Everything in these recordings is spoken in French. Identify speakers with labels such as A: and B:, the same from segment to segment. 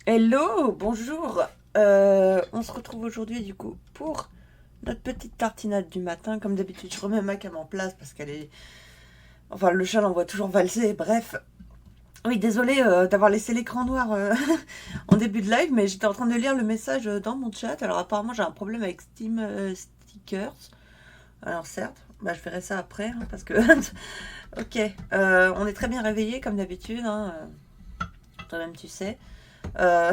A: Hello, bonjour. On se retrouve aujourd'hui du coup pour notre petite tartinade du matin. Comme d'habitude, je remets ma cam en place parce qu'elle est... Enfin, le chat l'envoie toujours valser. Bref. Oui, désolé d'avoir laissé l'écran noir en début de live, mais j'étais en train de lire le message dans mon chat. Alors apparemment, j'ai un problème avec Steam Stickers. Alors certes, bah, je verrai ça après hein, parce que... ok, on est très bien réveillés comme d'habitude. Hein, toi-même, tu sais. Euh,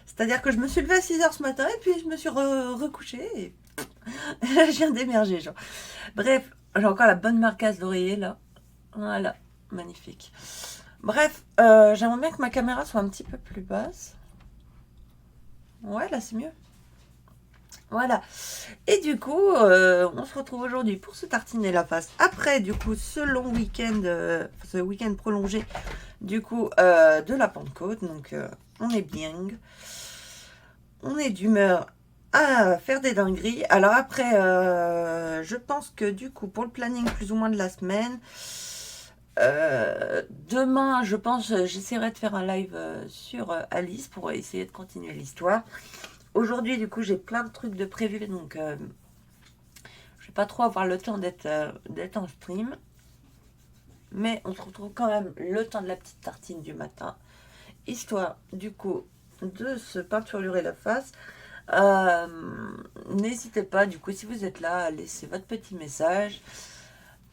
A: C'est-à-dire que je me suis levée à 6 heures ce matin et puis je me suis recouchée et je viens d'émerger. Genre. Bref, j'ai encore la bonne marquage d'oreiller là. Voilà, magnifique. Bref, j'aimerais bien que ma caméra soit un petit peu plus basse. Ouais, là c'est mieux. Voilà. Et du coup, on se retrouve aujourd'hui pour se tartiner la face. Après, du coup, ce long week-end, ce week-end prolongé, du coup, de la Pentecôte. Donc, on est bien. On est d'humeur à faire des dingueries. Alors après, je pense que du coup, pour le planning plus ou moins de la semaine, demain, je pense, j'essaierai de faire un live sur Alice pour essayer de continuer l'histoire. Aujourd'hui, du coup, j'ai plein de trucs de prévus, donc je vais pas trop avoir le temps d'être en stream. Mais on se retrouve quand même le temps de la petite tartine du matin, histoire du coup de se peinturer la face. Euh, N'hésitez pas, du coup, si vous êtes là, à laisser votre petit message.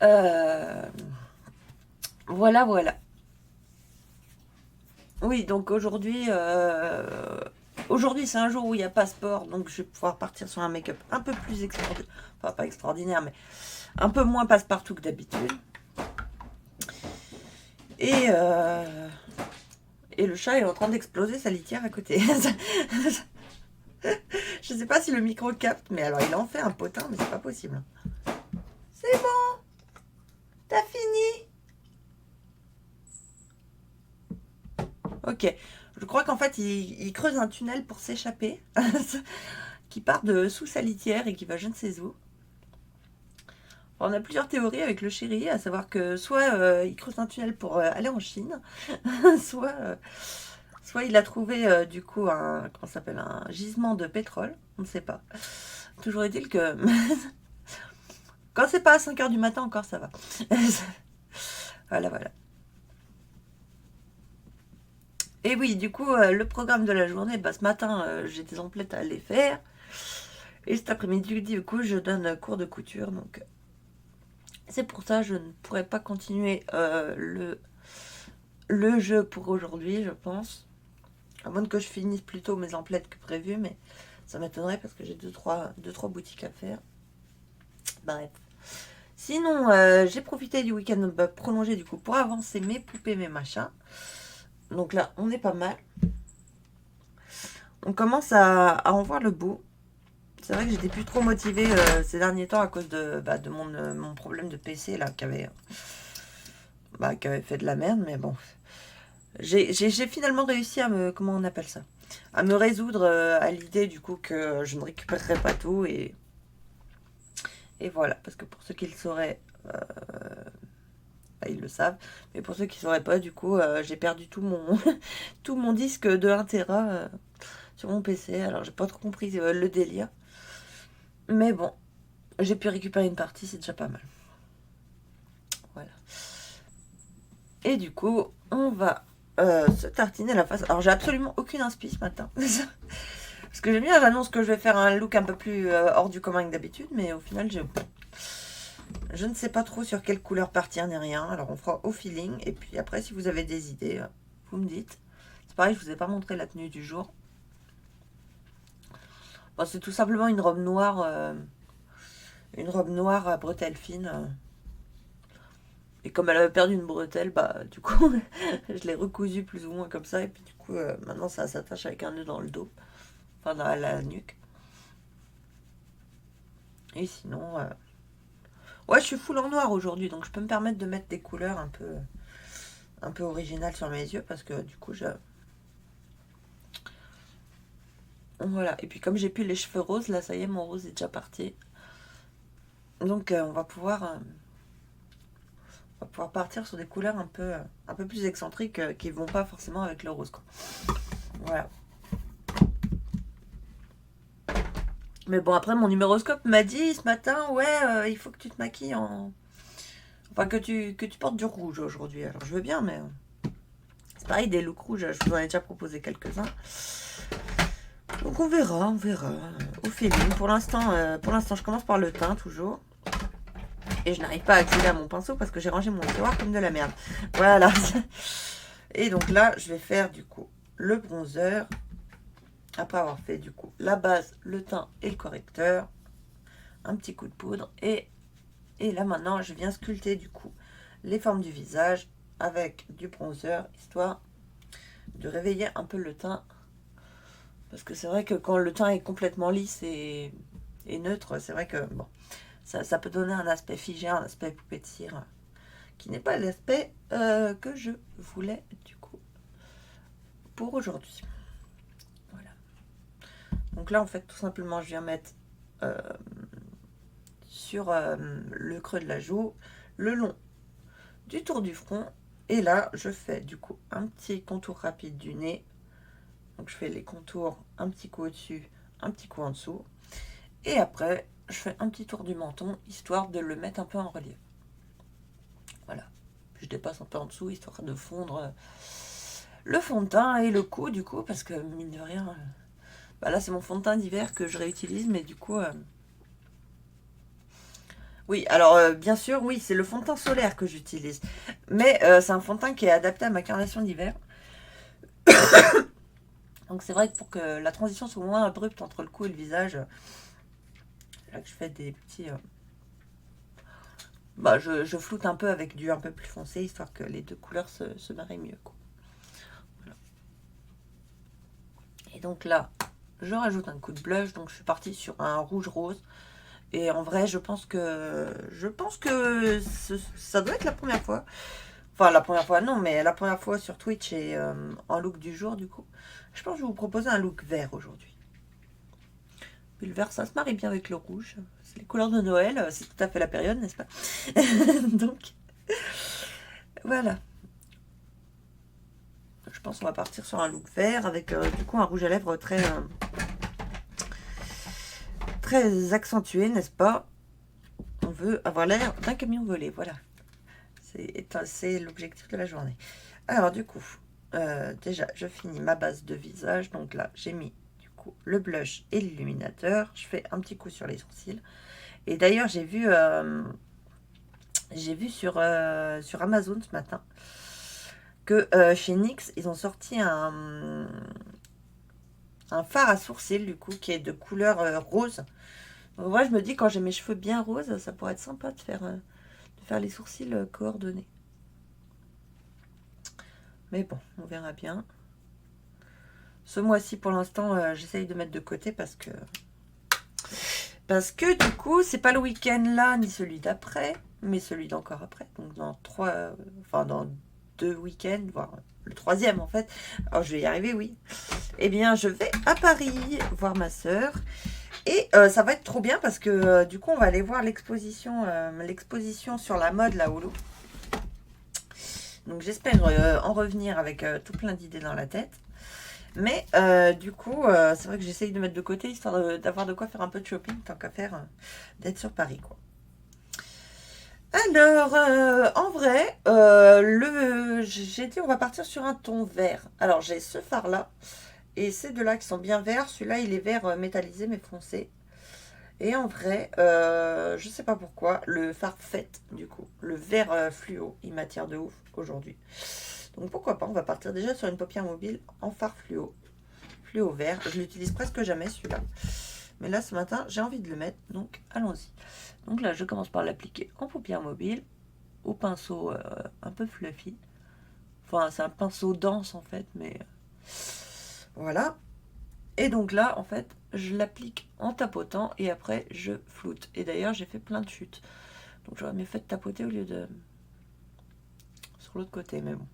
A: Euh, voilà, voilà. Oui, donc aujourd'hui c'est un jour où il n'y a pas sport, donc je vais pouvoir partir sur un make-up un peu plus extraordinaire, enfin pas extraordinaire, mais un peu moins passe-partout que d'habitude. Et, euh, et le chat est en train d'exploser sa litière à côté. Je sais pas si le micro capte, mais alors il en fait un potin, mais c'est pas possible. C'est bon, t'as fini. Ok. Je crois qu'en fait, il creuse un tunnel pour s'échapper, qui part de sous sa litière et qui va je ne sais où. Alors, on a plusieurs théories avec le chéri, à savoir que soit il creuse un tunnel pour aller en Chine, soit, soit il a trouvé du coup un, comment ça s'appelle, un gisement de pétrole, on ne sait pas. Toujours est-il que quand c'est pas à 5 heures du matin encore, ça va. Voilà, voilà. Et oui, du coup, le programme de la journée, bah, ce matin, j'ai des emplettes à aller faire. Et cet après-midi, du coup, je donne cours de couture. Donc, c'est pour ça que je ne pourrais pas continuer le jeu pour aujourd'hui, je pense. À moins que je finisse plus tôt mes emplettes que prévu, mais ça m'étonnerait parce que j'ai deux, trois boutiques à faire. Bref. Sinon, j'ai profité du week-end prolongé du coup pour avancer mes poupées, mes machins. Donc là, on est pas mal. On commence à en voir le bout. C'est vrai que j'étais plus trop motivée ces derniers temps à cause de mon problème de PC là qui avait fait de la merde, mais bon. J'ai finalement réussi à me, comment on appelle ça, à me résoudre à l'idée du coup que je ne récupérerai pas tout et voilà, parce que pour ceux qui le sauraient, bah, ils le savent, mais pour ceux qui ne sauraient pas, du coup, j'ai perdu tout mon, tout mon disque de 1 Tera sur mon PC, alors j'ai pas trop compris le délire, mais bon, j'ai pu récupérer une partie, c'est déjà pas mal. Voilà. Et du coup, on va se tartiner la face. Alors, j'ai absolument aucune inspi ce matin. Parce que j'aime bien, j'annonce que je vais faire un look un peu plus hors du commun que d'habitude, mais au final, je ne sais pas trop sur quelle couleur partir ni rien. Alors, on fera au feeling. Et puis après, si vous avez des idées, vous me dites. C'est pareil, je vous ai pas montré la tenue du jour. Bon, c'est tout simplement une robe noire à bretelles fines. Et comme elle avait perdu une bretelle, bah du coup, je l'ai recousue plus ou moins comme ça. Et puis du coup, maintenant ça s'attache avec un nœud dans le dos, enfin dans la nuque. Et sinon, ouais, je suis full en noir aujourd'hui, donc je peux me permettre de mettre des couleurs un peu originales sur mes yeux parce que du coup, voilà. Et puis comme j'ai plus les cheveux roses, là, ça y est, mon rose est déjà parti. Donc on va pouvoir partir sur des couleurs un peu plus excentriques qui vont pas forcément avec le rose, quoi. Voilà. Mais bon, après, mon numéroscope m'a dit ce matin, ouais, il faut que tu te maquilles en... Enfin, que tu portes du rouge aujourd'hui. Alors, je veux bien, mais... C'est pareil, des looks rouges, je vous en ai déjà proposé quelques-uns. Donc, on verra, au feeling. Pour l'instant, je commence par le teint, toujours. Et je n'arrive pas à accéder à mon pinceau parce que j'ai rangé mon tiroir comme de la merde. Voilà. Et donc là, je vais faire, du coup, le bronzer. Après avoir fait, du coup, la base, le teint et le correcteur. Un petit coup de poudre. Et là, maintenant, je viens sculpter, du coup, les formes du visage avec du bronzer, histoire de réveiller un peu le teint. Parce que c'est vrai que quand le teint est complètement lisse et neutre, c'est vrai que bon, ça peut donner un aspect figé, un aspect poupée de cire, qui n'est pas l'aspect que je voulais, du coup, pour aujourd'hui. Voilà. Donc là, en fait, tout simplement, je viens mettre sur le creux de la joue, le long du tour du front. Et là, je fais du coup un petit contour rapide du nez. Donc je fais les contours, un petit coup au-dessus, un petit coup en dessous. Et après, je fais un petit tour du menton, histoire de le mettre un peu en relief. Voilà. Je dépasse un peu en dessous, histoire de fondre le fond de teint et le cou, du coup, parce que mine de rien... Bah là, c'est mon fond de teint d'hiver que je réutilise, mais du coup... Oui, alors bien sûr, oui, c'est le fond de teint solaire que j'utilise. Mais c'est un fond de teint qui est adapté à ma carnation d'hiver. Donc c'est vrai que pour que la transition soit moins abrupte entre le cou et le visage, là que je fais des petits... Bah, je floute un peu avec du un peu plus foncé, histoire que les deux couleurs se marient mieux, quoi. Voilà. Et donc là, je rajoute un coup de blush, donc je suis partie sur un rouge rose. Et en vrai, je pense que ça doit être la première fois. Enfin, la première fois, non, mais la première fois sur Twitch et en look du jour, du coup. Je pense que je vais vous proposer un look vert aujourd'hui. Puis le vert, ça se marie bien avec le rouge. C'est les couleurs de Noël, c'est tout à fait la période, n'est-ce pas? Donc, voilà. Je pense qu'on va partir sur un look vert avec du coup un rouge à lèvres très accentué, n'est-ce pas? On veut avoir l'air d'un camion volé, voilà. C'est l'objectif de la journée. Alors du coup, déjà, je finis ma base de visage. Donc là, j'ai mis du coup le blush et l'illuminateur. Je fais un petit coup sur les sourcils. Et d'ailleurs, j'ai vu sur Amazon ce matin que chez NYX, ils ont sorti un fard à sourcils, du coup, qui est de couleur rose. Donc moi, je me dis, quand j'ai mes cheveux bien roses, ça pourrait être sympa de faire les sourcils coordonnés. Mais bon, on verra bien. Ce mois-ci, pour l'instant, j'essaye de mettre de côté parce que du coup, c'est pas le week-end là, ni celui d'après, mais celui d'encore après. Donc dans dans 2 week-ends, voire le 3e en fait. Alors je vais y arriver, oui. Eh bien, je vais à Paris voir ma sœur. Et ça va être trop bien parce que du coup, on va aller voir l'exposition sur la mode, là, au Louvre. Donc j'espère en revenir avec tout plein d'idées dans la tête. Mais du coup, c'est vrai que j'essaye de mettre de côté, histoire d'avoir de quoi faire un peu de shopping, tant qu'à faire d'être sur Paris, quoi. Alors, en vrai, j'ai dit on va partir sur un ton vert. Alors, j'ai ce fard-là, et ces deux-là qui sont bien verts. Celui-là, il est vert métallisé, mais foncé. Et en vrai, je sais pas pourquoi, le fard fête, du coup, le vert fluo, il m'attire de ouf aujourd'hui. Donc pourquoi pas, on va partir déjà sur une paupière mobile en fard fluo vert. Je l'utilise presque jamais celui-là. Mais là, ce matin, j'ai envie de le mettre, donc allons-y. Donc là, je commence par l'appliquer en paupière mobile, au pinceau un peu fluffy. Enfin, c'est un pinceau dense en fait, mais voilà. Et donc là, en fait, je l'applique en tapotant et après, je floute. Et d'ailleurs, j'ai fait plein de chutes. Donc j'aurais mieux fait de tapoter au lieu de sur l'autre côté, mais bon.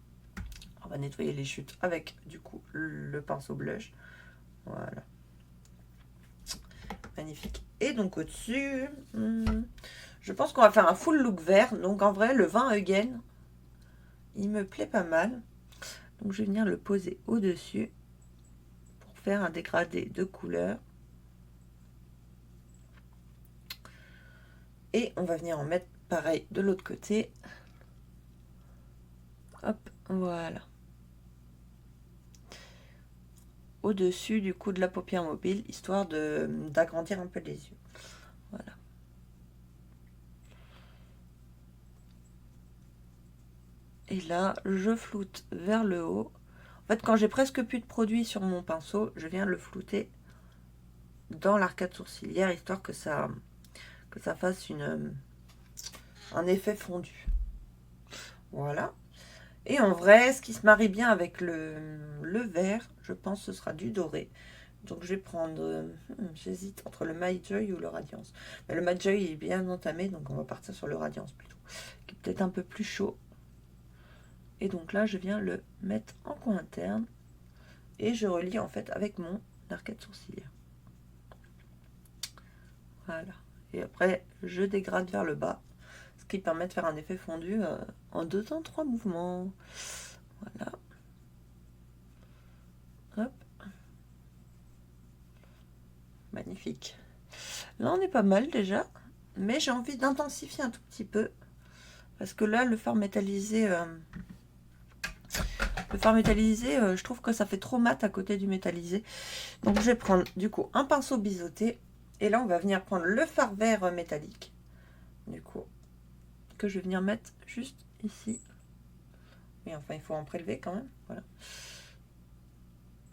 A: On va nettoyer les chutes avec, du coup, le pinceau blush. Voilà. Magnifique. Et donc au-dessus, je pense qu'on va faire un full look vert. Donc en vrai, le 20 Again, il me plaît pas mal. Donc je vais venir le poser au-dessus. faire un dégradé de couleur. Et on va venir en mettre pareil de l'autre côté. Hop, voilà. Au-dessus du coup de la paupière mobile, histoire d'agrandir un peu les yeux. Voilà. Et là, je floute vers le haut. En fait, quand j'ai presque plus de produit sur mon pinceau, je viens le flouter dans l'arcade sourcilière, histoire que ça fasse un effet fondu. Voilà. Et en vrai, ce qui se marie bien avec le vert, je pense ce sera du doré. Donc je vais prendre, j'hésite entre le My Joy ou le Radiance. Mais le My Joy est bien entamé, donc on va partir sur le Radiance plutôt, qui est peut-être un peu plus chaud. Et donc là, je viens le mettre en coin interne et je relie en fait avec mon arcade sourcilière. Voilà. Et après, je dégrade vers le bas, ce qui permet de faire un effet fondu en 2 temps 3 mouvements. Voilà. Hop. Magnifique. Là, on est pas mal déjà, mais j'ai envie d'intensifier un tout petit peu parce que là, le fard métallisé, je trouve que ça fait trop mat à côté du métallisé. Donc, je vais prendre du coup un pinceau biseauté et là, on va venir prendre le fard vert métallique, du coup, que je vais venir mettre juste ici. Et enfin, il faut en prélever quand même. Voilà.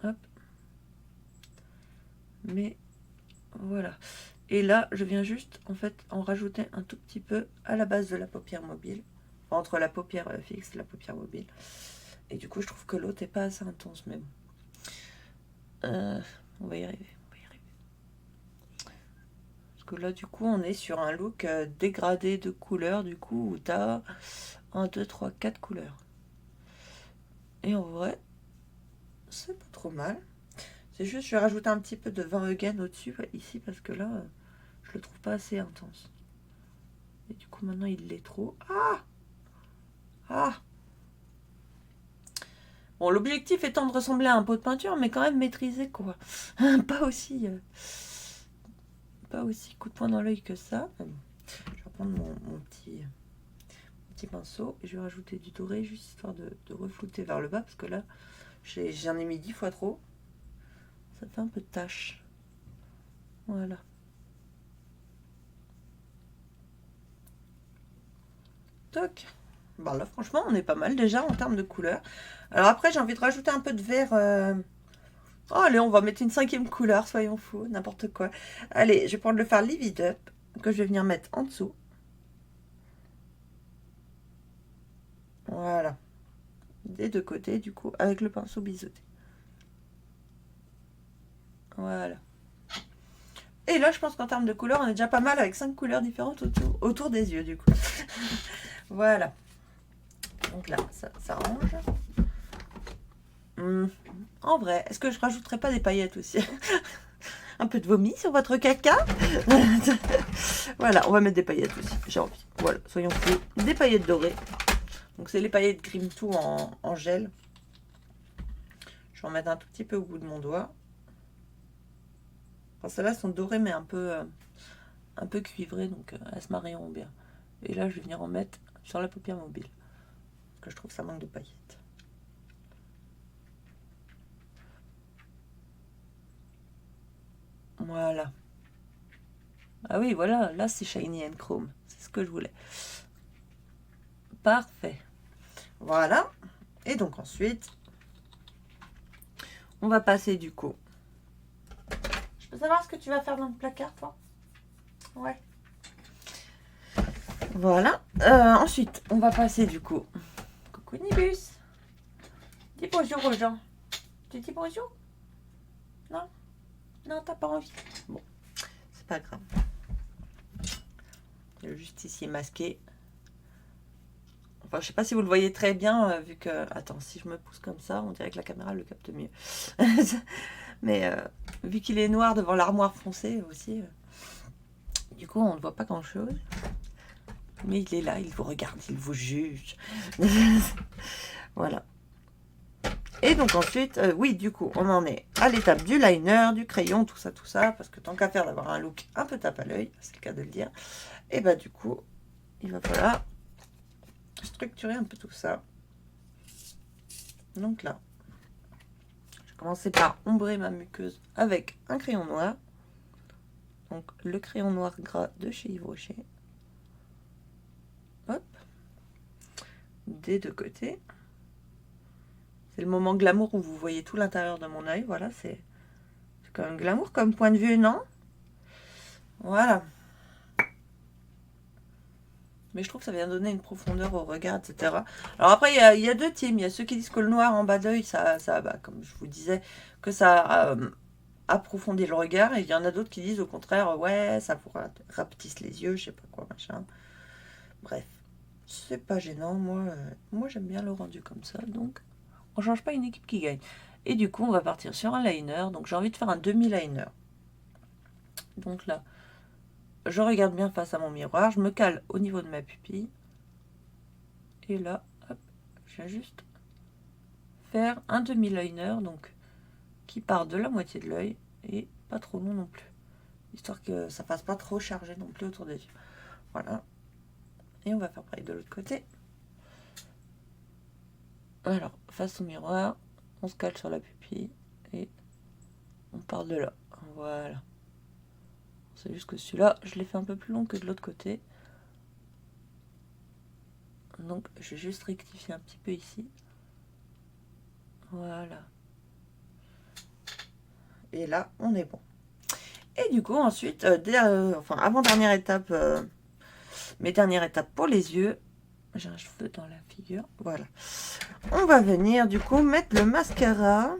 A: Hop. Mais voilà. Et là, je viens juste, en fait, en rajouter un tout petit peu à la base de la paupière mobile. Entre la paupière fixe et la paupière mobile. Et du coup, je trouve que l'autre n'est pas assez intense, même. On va y arriver. Parce que là, du coup, on est sur un look dégradé de couleurs, du coup, où tu as 1, 2, 3, 4 couleurs. Et en vrai, c'est pas trop mal. C'est juste, je vais rajouter un petit peu de Van Heugen au-dessus, ici, parce que là, je le trouve pas assez intense. Et du coup, maintenant, il l'est trop. Ah! Bon, l'objectif étant de ressembler à un pot de peinture, mais quand même maîtrisé, quoi. Pas aussi coup de poing dans l'œil que ça. Je vais reprendre mon petit pinceau et je vais rajouter du doré, juste histoire de reflouter vers le bas, parce que là, j'en ai mis 10 fois trop. Ça fait un peu de tache. Voilà. Toc. Bon, là, franchement, on est pas mal déjà en termes de couleur. Alors après, j'ai envie de rajouter un peu de vert. Oh, allez, on va mettre une 5e couleur, soyons fous, n'importe quoi. Allez, je vais prendre le fard Live It Up, que je vais venir mettre en dessous. Voilà. Des deux côtés, du coup, avec le pinceau biseauté. Voilà. Et là, je pense qu'en termes de couleurs, on est déjà pas mal avec 5 couleurs différentes autour des yeux, du coup. Voilà. Donc là, ça s'arrange. En vrai, est-ce que je rajouterais pas des paillettes aussi? Un peu de vomi sur votre caca. Voilà, on va mettre des paillettes aussi, j'ai envie. Voilà, soyons fous. Des paillettes dorées. Donc c'est les paillettes Grim Too en gel. Je vais en mettre un tout petit peu au bout de mon doigt. Enfin, celles-là sont dorées mais un peu cuivrées, donc elles se marieront bien. Et là, je vais venir en mettre sur la paupière mobile. Parce que je trouve que ça manque de paillettes. Voilà. Ah oui, voilà, là c'est shiny and chrome. C'est ce que je voulais. Parfait. Voilà. Et donc ensuite, on va passer du coup. Je peux savoir ce que tu vas faire dans le placard, toi? Ouais. Voilà. Ensuite, on va passer du coup. Coucou Nibus. Dis bonjour aux gens. Tu dis bonjour? Non? Non, t'as pas envie? Bon, c'est pas grave. Le justicier masqué. Enfin, je sais pas si vous le voyez très bien, vu que... Attends, si je me pousse comme ça, on dirait que la caméra le capte mieux. Mais vu qu'il est noir devant l'armoire foncée aussi, du coup, on ne voit pas grand-chose. Mais il est là, il vous regarde, il vous juge. Voilà. Et donc ensuite, oui, du coup, on en est à l'étape du liner, du crayon, tout ça, parce que tant qu'à faire d'avoir un look un peu tape à l'œil, c'est le cas de le dire, et bah du coup, il va falloir structurer un peu tout ça. Donc là, je vais commencer par ombrer ma muqueuse avec un crayon noir. Donc le crayon noir gras de chez Yves Rocher. Hop. Des deux côtés. C'est le moment glamour où vous voyez tout l'intérieur de mon œil. Voilà, c'est quand même glamour comme point de vue, non? Voilà. Mais je trouve que ça vient donner une profondeur au regard, etc. Alors après, il y a deux teams. Il y a ceux qui disent que le noir en bas d'œil, ça bah, comme je vous disais, que ça approfondit le regard. Et il y en a d'autres qui disent au contraire, ouais, ça vous rapetisse les yeux, je sais pas quoi, machin. Bref, c'est pas gênant. Moi j'aime bien le rendu comme ça. Donc, on change pas une équipe qui gagne. Et du coup, on va partir sur un liner. Donc, j'ai envie de faire un demi-liner. Donc là, je regarde bien face à mon miroir. Je me cale au niveau de ma pupille. Et là, hop, je viens juste faire un demi-liner. Donc, qui part de la moitié de l'œil. Et pas trop long non plus. Histoire que ça fasse pas trop chargé non plus autour des yeux. Voilà. Et on va faire pareil de l'autre côté. Alors, face au miroir, on se cale sur la pupille. Et on part de là. Voilà. C'est juste que celui-là, je l'ai fait un peu plus long que de l'autre côté. Donc, je vais juste rectifier un petit peu ici. Voilà. Et là, on est bon. Et du coup, ensuite, avant-dernière étape, mes dernières étapes pour les yeux. J'ai un cheveu dans la figure. Voilà. On va venir, du coup, mettre le mascara.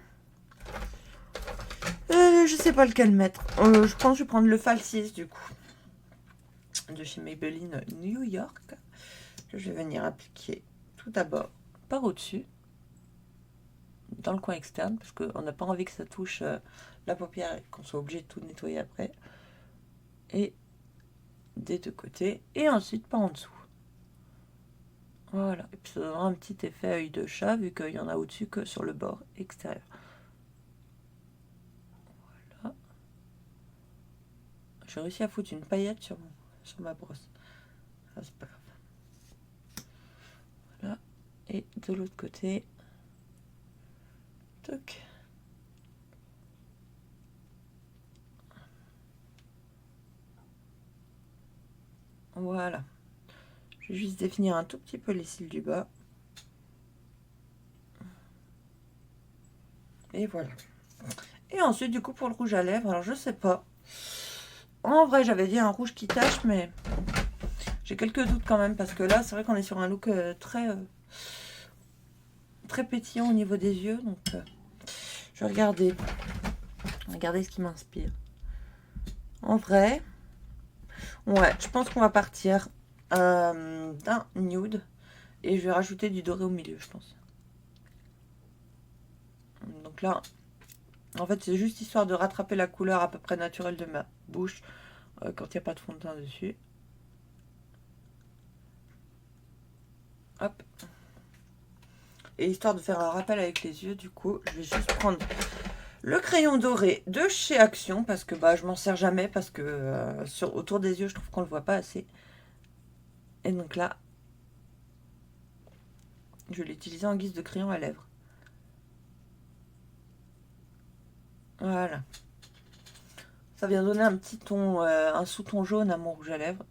A: Je sais pas lequel mettre. Je pense que je vais prendre le Falsies, du coup. De chez Maybelline New York. Je vais venir appliquer tout d'abord par au-dessus, dans le coin externe, parce qu'on n'a pas envie que ça touche la paupière et qu'on soit obligé de tout nettoyer après. Et des deux côtés, et ensuite par en dessous. Voilà, et puis ça donnera un petit effet œil de chat, vu qu'il y en a au-dessus que sur le bord extérieur. Voilà. J'ai réussi à foutre une paillette sur ma brosse. Ah, c'est pas grave. Voilà, et de l'autre côté, toc. Voilà. Je vais juste définir un tout petit peu les cils du bas. Et voilà. Et ensuite, du coup, pour le rouge à lèvres, alors je sais pas. En vrai, j'avais dit un rouge qui tache, mais j'ai quelques doutes quand même, parce que là, c'est vrai qu'on est sur un look très pétillant au niveau des yeux. Donc, je vais regarder ce qui m'inspire. En vrai, ouais, je pense qu'on va partir d'un nude. Et je vais rajouter du doré au milieu, je pense. Donc là, en fait, c'est juste histoire de rattraper la couleur à peu près naturelle de ma bouche quand il n'y a pas de fond de teint dessus. Hop. Et histoire de faire un rappel avec les yeux, du coup, je vais juste prendre le crayon doré de chez Action, parce que bah, je m'en sers jamais, parce que autour des yeux, je trouve qu'on le voit pas assez. Et donc là, je vais l'utiliser en guise de crayon à lèvres. Voilà. Ça vient donner un petit ton, un sous-ton jaune à mon rouge à lèvres.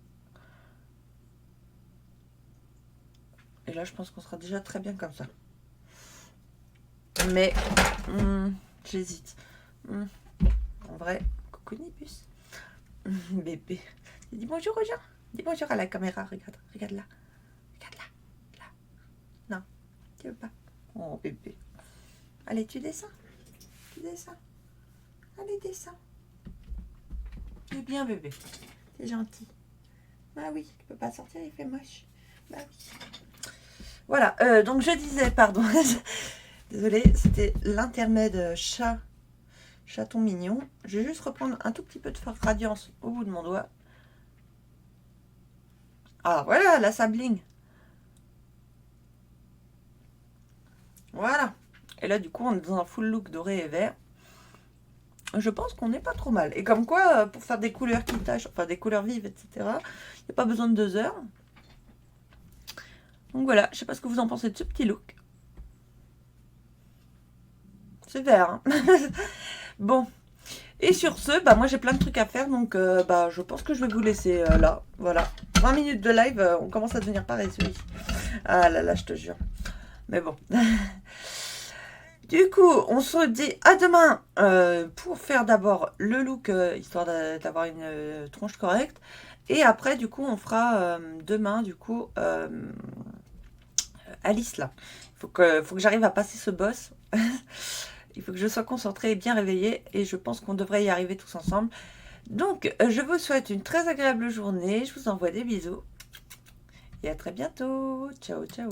A: Et là, je pense qu'on sera déjà très bien comme ça. Mais, j'hésite. En vrai, coucou Nibus. Bébé. Dis bonjour aux gens. Dis bonjour à la caméra. Regarde, regarde là. Regarde là. Là. Non, tu veux pas. Oh bébé. Allez, tu descends. Tu descends. Allez, descends. Tu es bien bébé. T'es gentil. Bah oui, tu peux pas sortir, il fait moche. Bah oui. Voilà, donc je disais, pardon. Désolée, c'était l'intermède chaton mignon. Je vais juste reprendre un tout petit peu de radiance au bout de mon doigt. Ah voilà, la sabling. Voilà. Et là, du coup, on est dans un full look doré et vert. Je pense qu'on n'est pas trop mal. Et comme quoi, pour faire des couleurs qui tâchent, enfin des couleurs vives, etc., il n'y a pas besoin de 2 heures. Donc voilà, je sais pas ce que vous en pensez de ce petit look. C'est vert, hein. Bon. Et sur ce, bah moi j'ai plein de trucs à faire, donc bah je pense que je vais vous laisser là. Voilà. 20 minutes de live, on commence à devenir paresseux. Ah là là, je te jure. Mais bon. Du coup, on se dit à demain pour faire d'abord le look, histoire d'avoir une tronche correcte. Et après, du coup, on fera demain, du coup, Alice là. Faut que j'arrive à passer ce boss. Il faut que je sois concentrée et bien réveillée. Et je pense qu'on devrait y arriver tous ensemble. Donc, je vous souhaite une très agréable journée. Je vous envoie des bisous. Et à très bientôt. Ciao, ciao.